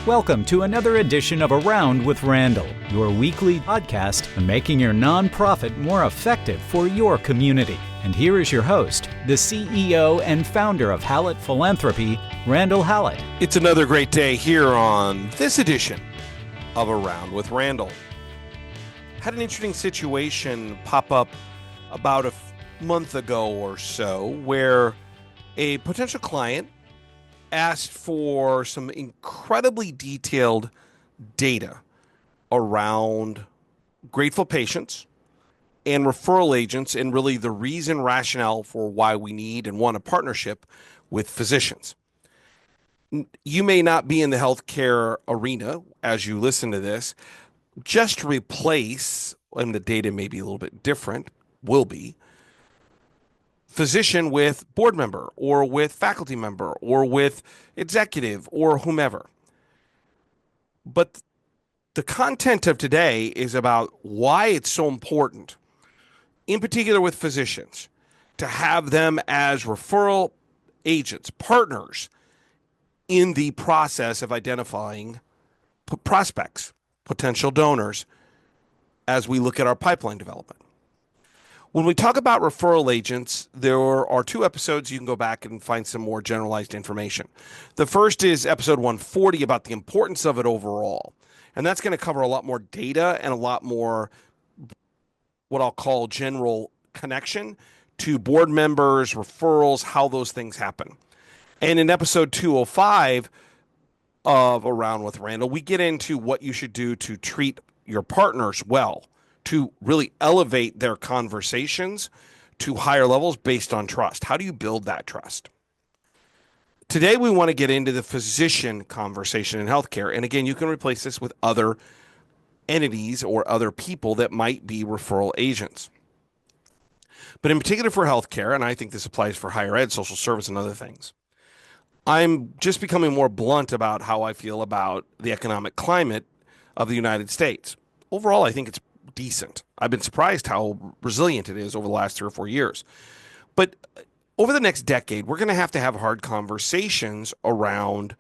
Welcome to another edition of Around with Randall, your weekly podcast on making your nonprofit more effective for your community. And here is your host, the CEO and founder of Hallett Philanthropy, Randall Hallett. It's another great day here on this edition of Around with Randall. Had an interesting situation pop up about a month ago or so where a potential client asked for some incredibly detailed data around grateful patients and referral agents, and really the reason rationale for why we need and want a partnership with physicians. You may not be in the healthcare arena as you listen to this. Just replace, and the data may be a little bit different, will be, physician with board member or with faculty member or with executive or whomever. But the content of today is about why it's so important, in particular with physicians, to have them as referral agents, partners in the process of identifying prospects, potential donors, as we look at our pipeline development. When we talk about referral agents, there are two episodes. You can go back and find some more generalized information. The first is episode 140 about the importance of it overall. And that's going to cover a lot more data and a lot more what I'll call general connection to board members, referrals, how those things happen. And in episode 205 of Around with Randall, we get into what you should do to treat your partners well, to really elevate their conversations to higher levels based on trust. How do you build that trust? Today, we want to get into the physician conversation in healthcare. And again, you can replace this with other entities or other people that might be referral agents. But in particular for healthcare, and I think this applies for higher ed, social service, and other things, I'm just becoming more blunt about how I feel about the economic climate of the United States. Overall, I think it's decent. I've been surprised how resilient it is over the last 3 or 4 years. But over the next decade, we're going to have hard conversations around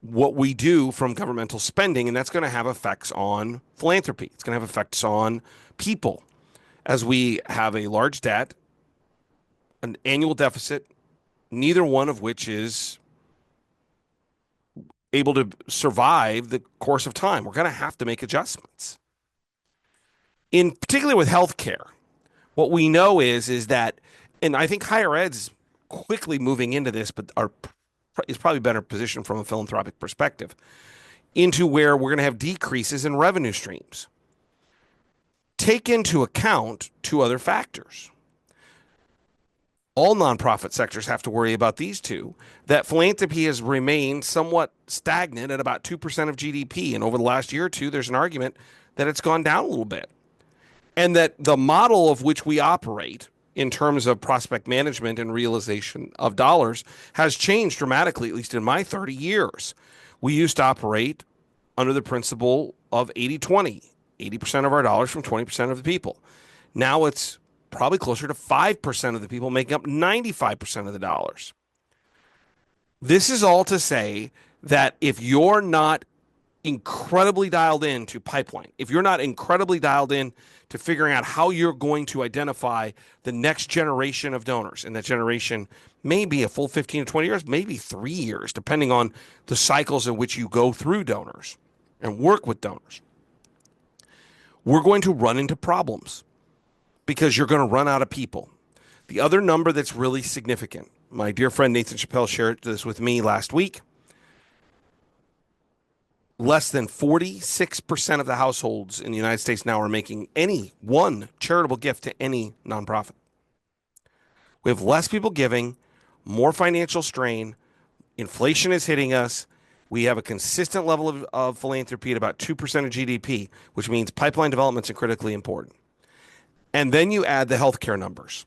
what we do from governmental spending, and that's going to have effects on philanthropy. It's going to have effects on people as we have a large debt, an annual deficit, neither one of which is able to survive the course of time. We're going to have to make adjustments. In particular with healthcare, what we know is that, and I think higher ed's quickly moving into this, but is probably better positioned from a philanthropic perspective, into where we're going to have decreases in revenue streams. Take into account two other factors. All nonprofit sectors have to worry about these two, that philanthropy has remained somewhat stagnant at about 2% of GDP. And over the last year or two, there's an argument that it's gone down a little bit. And that the model of which we operate in terms of prospect management and realization of dollars has changed dramatically, at least in my 30 years. We used to operate under the principle of 80-20, 80% of our dollars from 20% of the people. Now it's probably closer to 5% of the people making up 95% of the dollars. This is all to say that if you're not incredibly dialed in to pipeline, if you're not incredibly dialed in to figuring out how you're going to identify the next generation of donors, and that generation may be a full 15 to 20 years, maybe 3 years, depending on the cycles in which you go through donors and work with donors, we're going to run into problems because you're going to run out of people. The other number that's really significant, my dear friend Nathan Chappelle shared this with me last week, less than 46% of the households in the United States now are making any one charitable gift to any nonprofit. We have less people giving, more financial strain, inflation is hitting us. We have a consistent level of philanthropy at about 2% of GDP, which means pipeline developments are critically important. And then you add the healthcare numbers.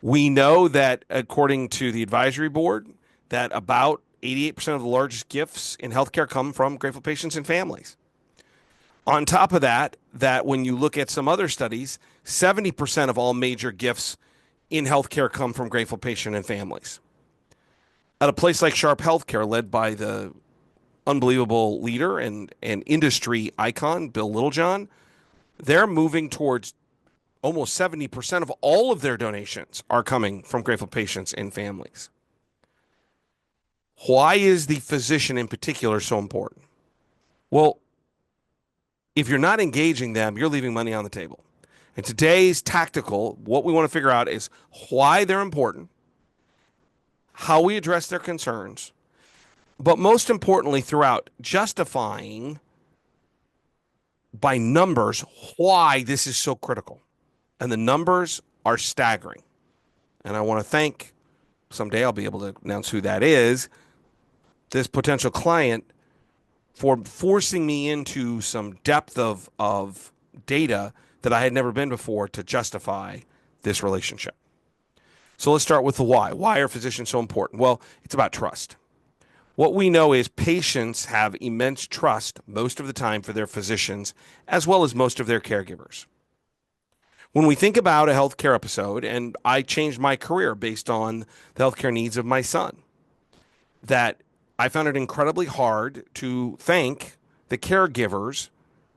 We know that according to the advisory board, that about 88% of the largest gifts in healthcare come from grateful patients and families. On top of that, when you look at some other studies, 70% of all major gifts in healthcare come from grateful patient and families. At a place like Sharp Healthcare, led by the unbelievable leader and industry icon, Bill Littlejohn, they're moving towards almost 70% of all of their donations are coming from grateful patients and families. Why is the physician in particular so important? Well, if you're not engaging them, you're leaving money on the table. And today's tactical, what we want to figure out is why they're important, how we address their concerns, but most importantly, throughout justifying by numbers why this is so critical. And the numbers are staggering. And I want to thank, someday I'll be able to announce who that is, this potential client for forcing me into some depth of data that I had never been before to justify this relationship. So let's start with the why. Why are physicians so important? Well, it's about trust. What we know is patients have immense trust most of the time for their physicians, as well as most of their caregivers. When we think about a healthcare episode, and I changed my career based on the healthcare needs of my son, that I found it incredibly hard to thank the caregivers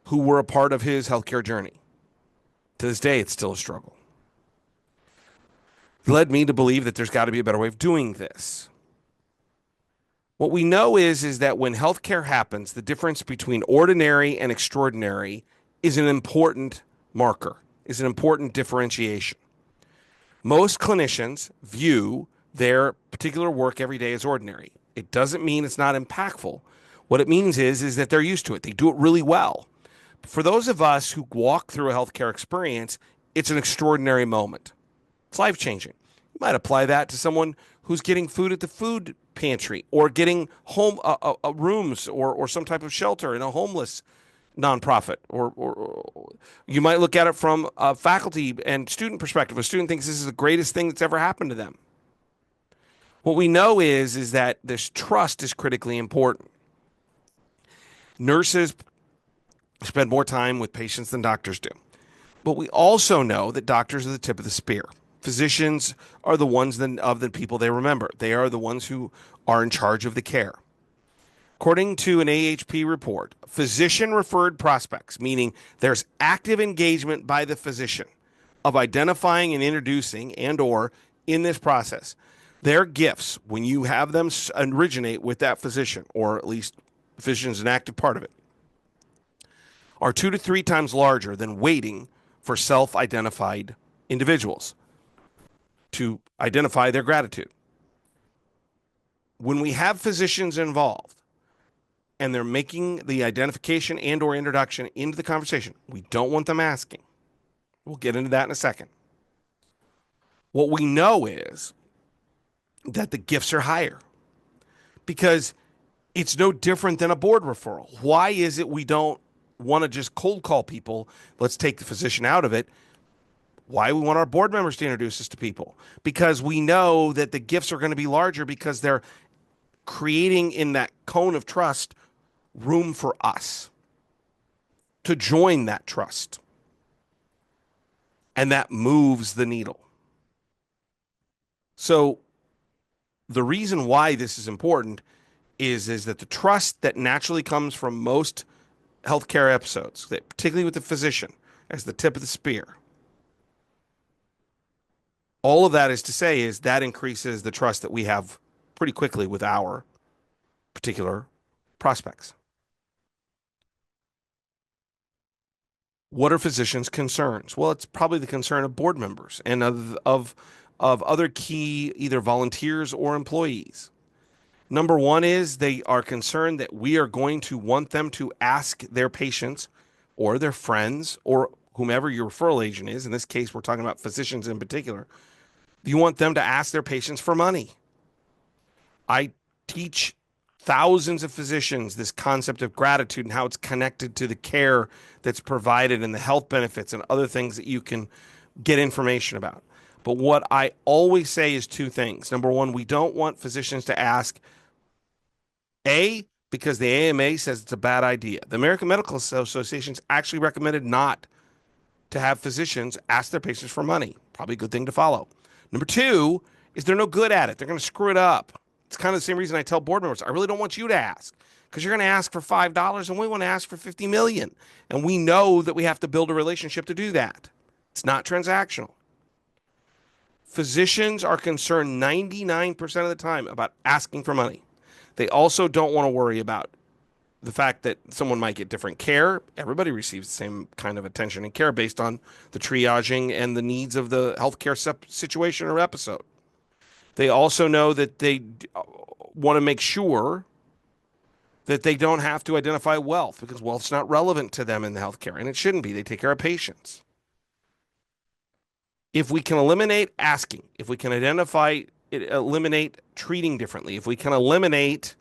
who were a part of his healthcare journey. To this day, it's still a struggle. It led me to believe that there's got to be a better way of doing this. What we know is that when healthcare happens, the difference between ordinary and extraordinary is an important marker, is an important differentiation. Most clinicians view their particular work every day as ordinary. It doesn't mean it's not impactful. What it means is that they're used to it. They do it really well. For those of us who walk through a healthcare experience, it's an extraordinary moment. It's life-changing. You might apply that to someone who's getting food at the food pantry or getting home rooms or some type of shelter in a homeless nonprofit. Or you might look at it from a faculty and student perspective. A student thinks this is the greatest thing that's ever happened to them. What we know is that this trust is critically important. Nurses spend more time with patients than doctors do. But we also know that doctors are the tip of the spear. Physicians are the ones of the people they remember. They are the ones who are in charge of the care. According to an AHP report, physician-referred prospects, meaning there's active engagement by the physician of identifying and introducing and or in this process, their gifts, when you have them originate with that physician, or at least the physician is an active part of it, are 2 to 3 times larger than waiting for self-identified individuals to identify their gratitude. When we have physicians involved and they're making the identification and or introduction into the conversation, we don't want them asking. We'll get into that in a second. What we know is that the gifts are higher because it's no different than a board referral. Why is it we don't want to just cold call people? Let's take the physician out of it. Why we want our board members to introduce us to people? Because we know that the gifts are going to be larger because they're creating in that cone of trust room for us to join that trust. And that moves the needle. So the reason why this is important is that the trust that naturally comes from most healthcare episodes, that particularly with the physician as the tip of the spear, all of that is to say is that increases the trust that we have pretty quickly with our particular prospects. What are physicians' concerns? Well, it's probably the concern of board members and of other key either volunteers or employees. Number one is they are concerned that we are going to want them to ask their patients or their friends or whomever your referral agent is. In this case, we're talking about physicians in particular. You want them to ask their patients for money. I teach thousands of physicians this concept of gratitude and how it's connected to the care that's provided and the health benefits and other things that you can get information about. But what I always say is 2 things. Number one, we don't want physicians to ask, A, because the AMA says it's a bad idea. The American Medical Association's actually recommended not to have physicians ask their patients for money. Probably a good thing to follow. Number 2 is they're no good at it. They're going to screw it up. It's kind of the same reason I tell board members, I really don't want you to ask because you're going to ask for $5 and we want to ask for 50 million. And we know that we have to build a relationship to do that. It's not transactional. Physicians are concerned 99% of the time about asking for money. They also don't want to worry about the fact that someone might get different care. Everybody receives the same kind of attention and care based on the triaging and the needs of the healthcare situation or episode. They also know that they want to make sure that they don't have to identify wealth, because wealth's not relevant to them in the healthcare, and it shouldn't be. They take care of patients. If we can eliminate asking, if we can eliminate treating differently, if we can eliminate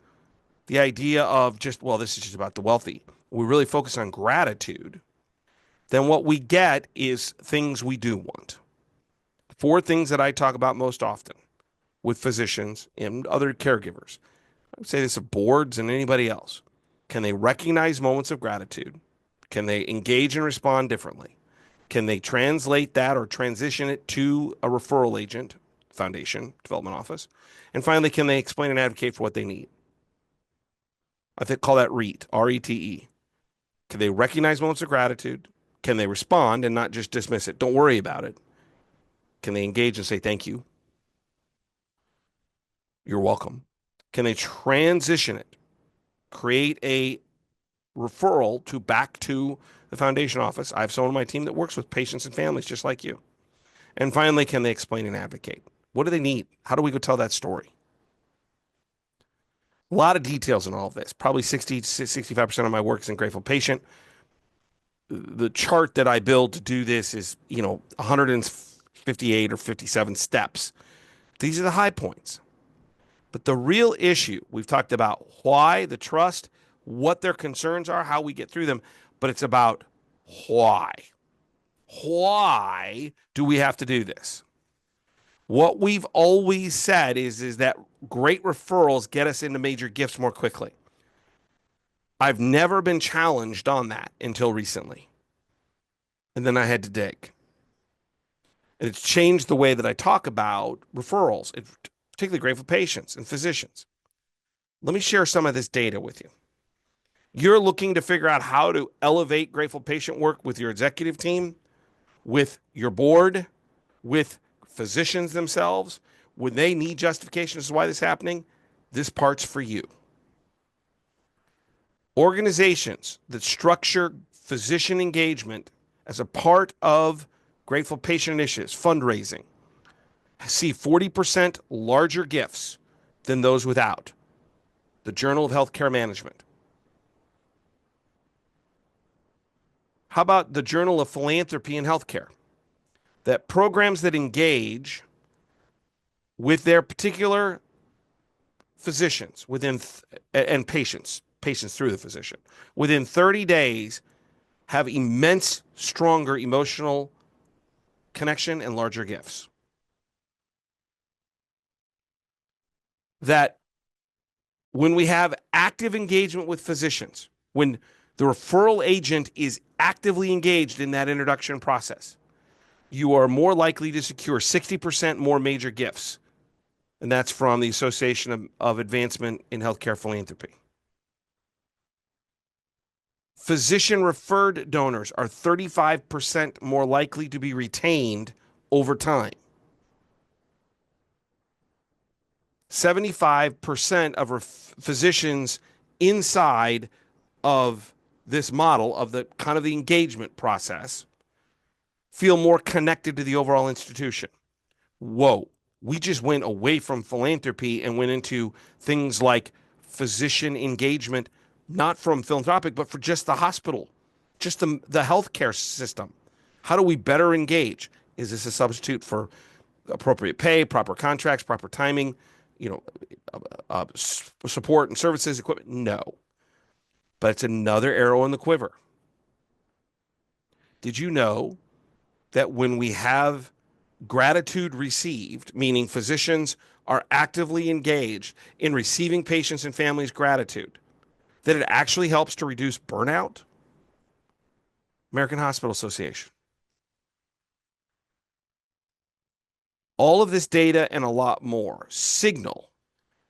the idea of just, well, this is just about the wealthy, we really focus on gratitude, then what we get is things we do want. 4 things that I talk about most often with physicians and other caregivers. I would say this of boards and anybody else. Can they recognize moments of gratitude? Can they engage and respond differently? Can they translate that or transition it to a referral agent, foundation, development office? And finally, can they explain and advocate for what they need? I think call that RETE, R-E-T-E. Can they recognize moments of gratitude? Can they respond and not just dismiss it? Don't worry about it. Can they engage and say thank you? You're welcome. Can they transition it? Create a referral back to the foundation office. I have someone on my team that works with patients and families just like you. And finally, can they explain and advocate? What do they need? How do we go tell that story? A lot of details in all of this. Probably 60 to 65% of my work is in grateful patient. The chart that I build to do this is, 158 or 57 steps. These are the high points. But the real issue, we've talked about why, the trust, what their concerns are, how we get through them, but it's about why. Why do we have to do this? What we've always said is that great referrals get us into major gifts more quickly. I've never been challenged on that until recently. And then I had to dig. And it's changed the way that I talk about referrals, particularly grateful patients and physicians. Let me share some of this data with you. You're looking to figure out how to elevate grateful patient work with your executive team, with your board, with physicians themselves. When they need justification as to why this is happening, this part's for you. Organizations that structure physician engagement as a part of grateful patient initiatives, fundraising, see 40% larger gifts than those without. The Journal of Healthcare Management. How about the Journal of Philanthropy in Healthcare? That programs that engage with their particular physicians and patients through the physician, within 30 days have immense, stronger emotional connection and larger gifts. That when we have active engagement with physicians, when the referral agent is actively engaged in that introduction process, you are more likely to secure 60% more major gifts. And that's from the Association of Advancement in Healthcare Philanthropy. Physician-referred donors are 35% more likely to be retained over time. 75% of physicians inside of this model of the kind of the engagement process feel more connected to the overall institution. Whoa, we just went away from philanthropy and went into things like physician engagement, not from philanthropic, but for just the hospital, just the healthcare system. How do we better engage? Is this a substitute for appropriate pay, proper contracts, proper timing, support and services, equipment? No. But it's another arrow in the quiver. Did you know that when we have gratitude received, meaning physicians are actively engaged in receiving patients and families' gratitude, that it actually helps to reduce burnout? American Hospital Association. All of this data and a lot more signal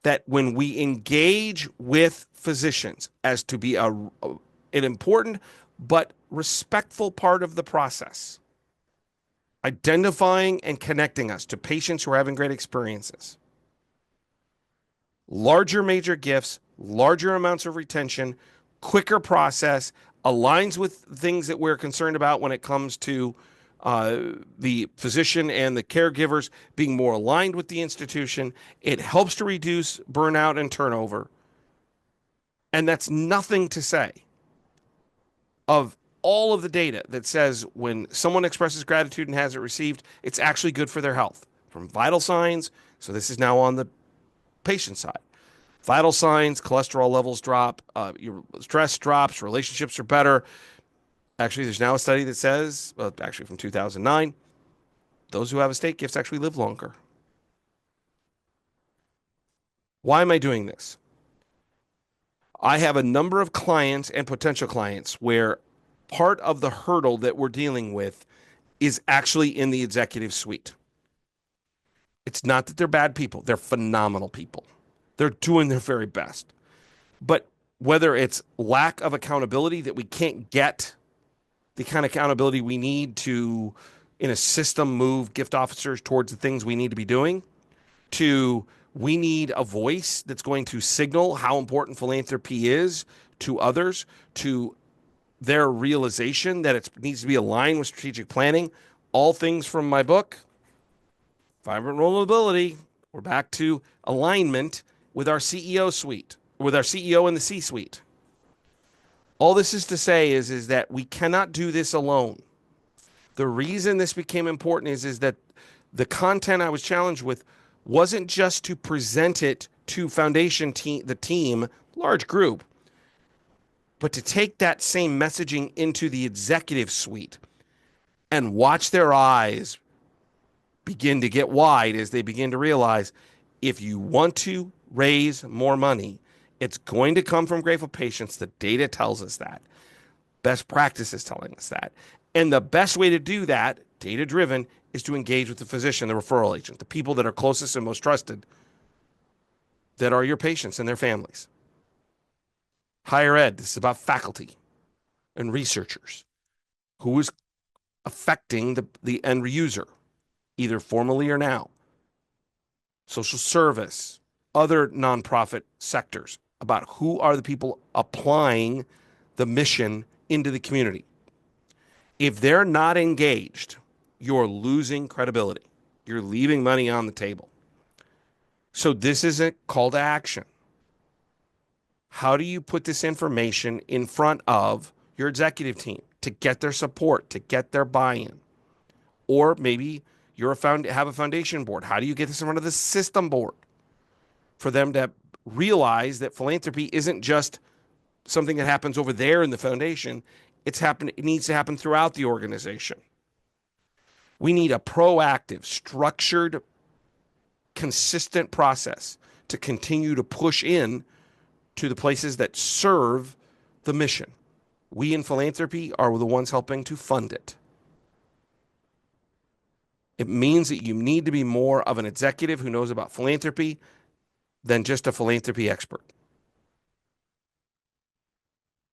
that when we engage with physicians as to be an important but respectful part of the process, identifying and connecting us to patients who are having great experiences, larger major gifts, larger amounts of retention, quicker process, aligns with things that we're concerned about when it comes to the physician and the caregivers being more aligned with the institution. It helps to reduce burnout and turnover. And that's nothing to say of all of the data that says when someone expresses gratitude and has it received, it's actually good for their health. From vital signs, so this is now on the patient side. Vital signs, cholesterol levels drop, your stress drops, relationships are better. Actually, there's now a study that says, well, actually from 2009, those who have estate gifts actually live longer. Why am I doing this? I have a number of clients and potential clients where part of the hurdle that we're dealing with is actually in the executive suite. It's not that they're bad people. They're phenomenal people. They're doing their very best. But whether it's lack of accountability, that we can't get the kind of accountability we need to, in a system, move gift officers towards the things we need to be doing, to we need a voice that's going to signal how important philanthropy is to others, to their realization that it needs to be aligned with strategic planning. All things from my book, Vibrant Rollability. We're back to alignment with our CEO suite, with our CEO in the C-suite. All this is to say is that we cannot do this alone. The reason this became important is that the content I was challenged with wasn't just to present it to foundation team, the team, large group, but to take that same messaging into the executive suite and watch their eyes begin to get wide as they begin to realize if you want to raise more money, it's going to come from grateful patients. The data tells us that. Best practice is telling us that. And the best way to do that, data-driven, is to engage with the physician, the referral agent, the people that are closest and most trusted, that are your patients and their families. Higher ed, this is about faculty and researchers. Who is affecting the end user, either formally or now? Social service, other nonprofit sectors, about who are the people applying the mission into the community. If they're not engaged, you're losing credibility. You're leaving money on the table. So this is a call to action. How do you put this information in front of your executive team to get their support, to get their buy-in? Or maybe you're have a foundation board. How do you get this in front of the system board for them to realize that philanthropy isn't just something that happens over there in the foundation? It needs to happen throughout the organization. We need a proactive, structured, consistent process to continue to push in to the places that serve the mission. We in philanthropy are the ones helping to fund it. It means that you need to be more of an executive who knows about philanthropy than just a philanthropy expert.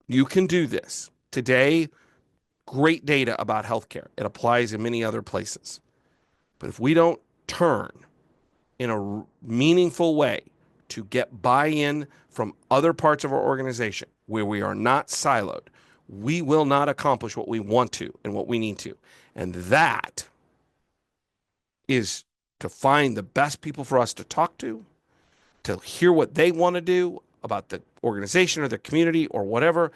You can do this. Today, great data about healthcare. It applies in many other places. But if we don't turn in a meaningful way to get buy-in from other parts of our organization where we are not siloed, we will not accomplish what we want to and what we need to. And that is to find the best people for us to talk to hear what they want to do about the organization or the community or whatever,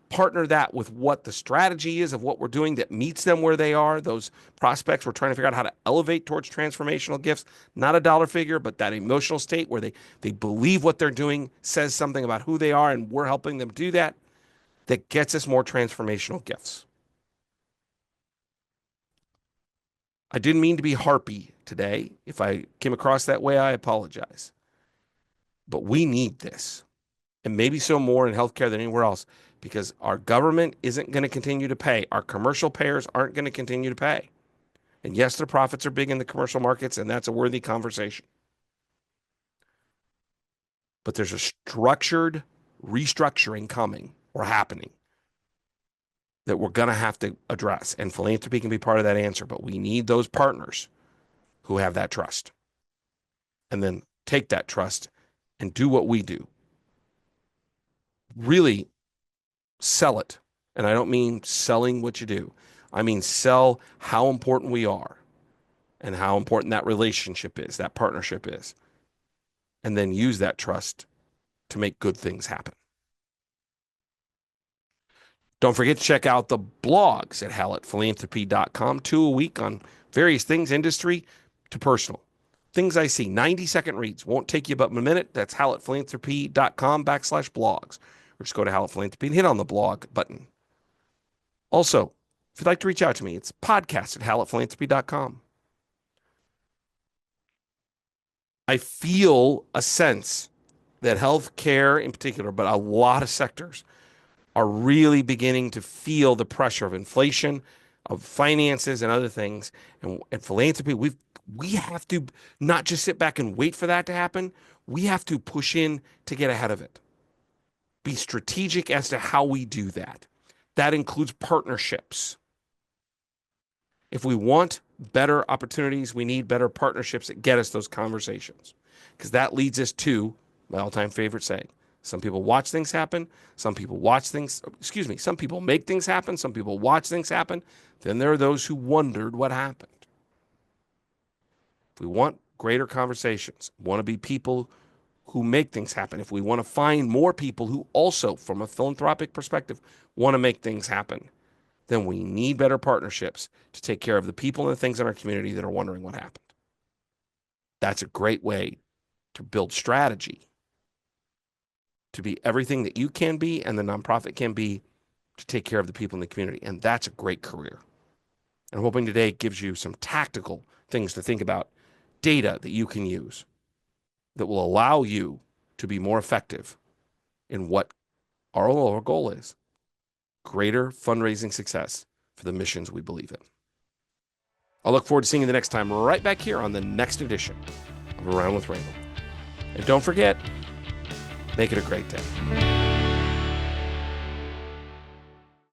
partner that with what the strategy is of what we're doing that meets them where they are. Those prospects, we're trying to figure out how to elevate towards transformational gifts, not a dollar figure, but that emotional state where they believe what they're doing says something about who they are, and we're helping them do that. That gets us more transformational gifts. I didn't mean to be harpy today. If I came across that way, I apologize. But we need this, and maybe so more in healthcare than anywhere else, because our government isn't going to continue to pay. Our commercial payers aren't going to continue to pay. And yes, the profits are big in the commercial markets, and that's a worthy conversation. but there's a structured restructuring coming or happening that we're going to have to address. And philanthropy can be part of that answer, but we need those partners who have that trust. And then take that trust and do what we do. Really sell it. And I don't mean selling what you do. I mean sell how important we are and how important that relationship is, that partnership is. And then use that trust to make good things happen. Don't forget to check out the blogs at hallettphilanthropy.com, 2 a week on various things, industry to personal. Things I see, 90-second reads. Won't take you but a minute. That's hallettphilanthropy.com/blogs. Or just go to Hallett Philanthropy and hit on the blog button. Also, if you'd like to reach out to me, it's podcast@hallettphilanthropy.com. I feel a sense that healthcare in particular, but a lot of sectors, are really beginning to feel the pressure of inflation, of finances and other things. And philanthropy, we have to not just sit back and wait for that to happen. We have to push in to get ahead of it. Be strategic as to how we do that. That includes partnerships. If we want better opportunities, we need better partnerships that get us those conversations. Because that leads us to my all-time favorite saying. Some people watch things happen. Some people make things happen. Some people watch things happen. Then there are those who wondered what happened. If we want greater conversations, want to be people who make things happen, if we want to find more people who also, from a philanthropic perspective, want to make things happen, then we need better partnerships to take care of the people and the things in our community that are wondering what happened. That's a great way to build strategy, to be everything that you can be and the nonprofit can be to take care of the people in the community. And that's a great career. And I'm hoping today gives you some tactical things to think about, data that you can use that will allow you to be more effective in what our goal is: greater fundraising success for the missions we believe in. I'll look forward to seeing you the next time right back here on the next edition of Around with Randall. And don't forget, make it a great day.